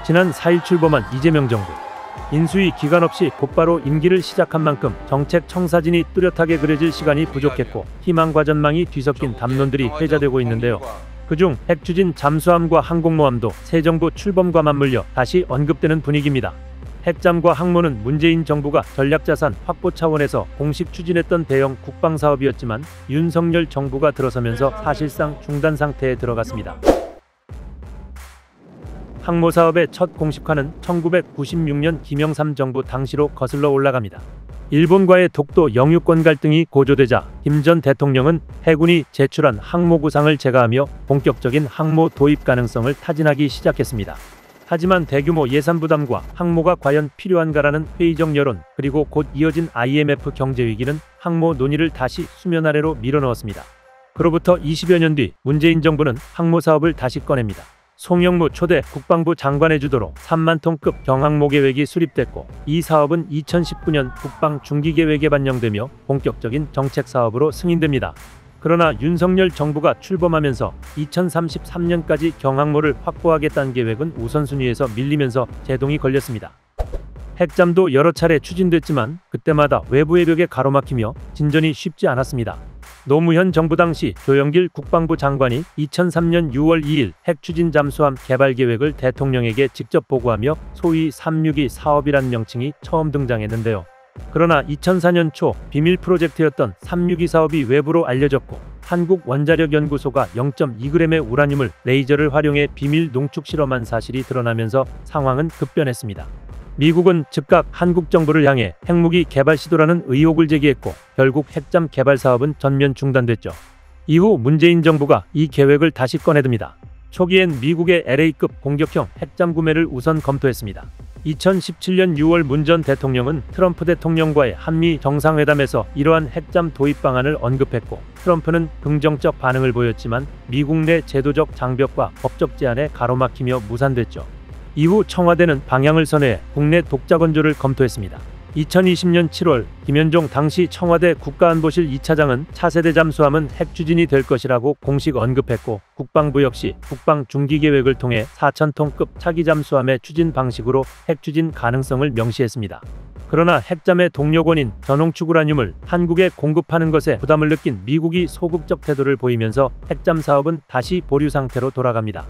지난 4일 출범한 이재명 정부. 인수위 기간 없이 곧바로 임기를 시작한 만큼 정책 청사진이 뚜렷하게 그려질 시간이 부족했고 희망과 전망이 뒤섞인 담론들이 회자되고 있는데요. 그중 핵추진 잠수함과 항공모함도 새 정부 출범과 맞물려 다시 언급되는 분위기입니다. 핵잠과 항모는 문재인 정부가 전략자산 확보 차원에서 공식 추진했던 대형 국방사업이었지만 윤석열 정부가 들어서면서 사실상 중단 상태에 들어갔습니다. 항모사업의 첫 공식화는 1996년 김영삼 정부 당시로 거슬러 올라갑니다. 일본과의 독도 영유권 갈등이 고조되자 김 전 대통령은 해군이 제출한 항모 구상을 제거하며 본격적인 항모 도입 가능성을 타진하기 시작했습니다. 하지만 대규모 예산 부담과 항모가 과연 필요한가라는 회의적 여론, 그리고 곧 이어진 IMF 경제위기는 항모 논의를 다시 수면 아래로 밀어넣었습니다. 그로부터 20여 년 뒤 문재인 정부는 항모 사업을 다시 꺼냅니다. 송영무 초대 국방부 장관의 주도로 3만 톤급 경항모 계획이 수립됐고 이 사업은 2019년 국방 중기계획에 반영되며 본격적인 정책 사업으로 승인됩니다. 그러나 윤석열 정부가 출범하면서 2033년까지 경항모를 확보하겠다는 계획은 우선순위에서 밀리면서 제동이 걸렸습니다. 핵잠도 여러 차례 추진됐지만 그때마다 외부의 벽에 가로막히며 진전이 쉽지 않았습니다. 노무현 정부 당시 조영길 국방부 장관이 2003년 6월 2일 핵추진 잠수함 개발 계획을 대통령에게 직접 보고하며 소위 362 사업이란 명칭이 처음 등장했는데요. 그러나 2004년 초 비밀 프로젝트였던 362 사업이 외부로 알려졌고 한국원자력연구소가 0.2g의 우라늄을 레이저를 활용해 비밀 농축 실험한 사실이 드러나면서 상황은 급변했습니다. 미국은 즉각 한국 정부를 향해 핵무기 개발 시도라는 의혹을 제기했고 결국 핵잠 개발 사업은 전면 중단됐죠. 이후 문재인 정부가 이 계획을 다시 꺼내듭니다. 초기엔 미국의 LA급 공격형 핵잠 구매를 우선 검토했습니다. 2017년 6월 문 전 대통령은 트럼프 대통령과의 한미 정상회담에서 이러한 핵잠 도입 방안을 언급했고 트럼프는 긍정적 반응을 보였지만 미국 내 제도적 장벽과 법적 제한에 가로막히며 무산됐죠. 이후 청와대는 방향을 선회해 국내 독자 건조를 검토했습니다. 2020년 7월 김현종 당시 청와대 국가안보실 2차장은 차세대 잠수함은 핵추진이 될 것이라고 공식 언급했고 국방부 역시 국방 중기계획을 통해 4,000톤급 차기 잠수함의 추진 방식으로 핵추진 가능성을 명시했습니다. 그러나 핵잠의 동력원인 전홍축 우라늄을 한국에 공급하는 것에 부담을 느낀 미국이 소극적 태도를 보이면서 핵잠 사업은 다시 보류 상태로 돌아갑니다.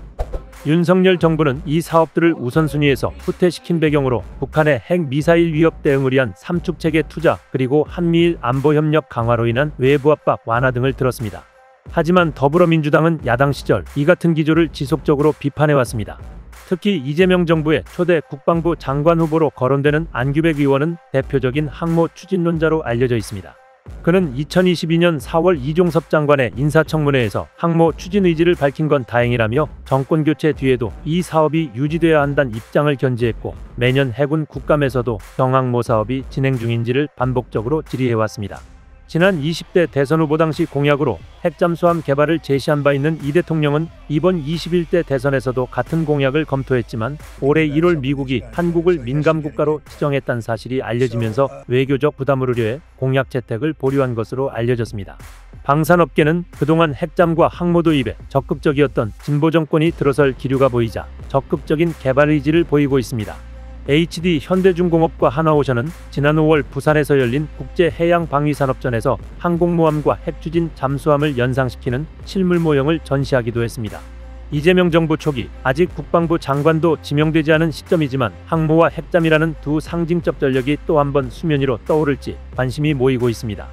윤석열 정부는 이 사업들을 우선순위에서 후퇴시킨 배경으로 북한의 핵미사일 위협 대응을 위한 삼축체계 투자, 그리고 한미일 안보협력 강화로 인한 외부 압박 완화 등을 들었습니다. 하지만 더불어민주당은 야당 시절 이 같은 기조를 지속적으로 비판해왔습니다. 특히 이재명 정부의 초대 국방부 장관 후보로 거론되는 안규백 의원은 대표적인 항모 추진론자로 알려져 있습니다. 그는 2022년 4월 이종섭 장관의 인사청문회에서 항모 추진 의지를 밝힌 건 다행이라며 정권 교체 뒤에도 이 사업이 유지돼야 한다는 입장을 견지했고 매년 해군 국감에서도 경항모 사업이 진행 중인지를 반복적으로 질의해왔습니다. 지난 20대 대선 후보 당시 공약으로 핵잠수함 개발을 제시한 바 있는 이 대통령은 이번 21대 대선에서도 같은 공약을 검토했지만 올해 1월 미국이 한국을 민감국가로 지정했다는 사실이 알려지면서 외교적 부담을 우려해 공약 채택을 보류한 것으로 알려졌습니다. 방산업계는 그동안 핵잠과 항모 도입에 적극적이었던 진보 정권이 들어설 기류가 보이자 적극적인 개발 의지를 보이고 있습니다. HD 현대중공업과 하나오션은 지난 5월 부산에서 열린 국제해양방위산업전에서 항공모함과 핵추진 잠수함을 연상시키는 실물 모형을 전시하기도 했습니다. 이재명 정부 초기 아직 국방부 장관도 지명되지 않은 시점이지만 항모와 핵잠이라는 두 상징적 전력이 또 한 번 수면 위로 떠오를지 관심이 모이고 있습니다.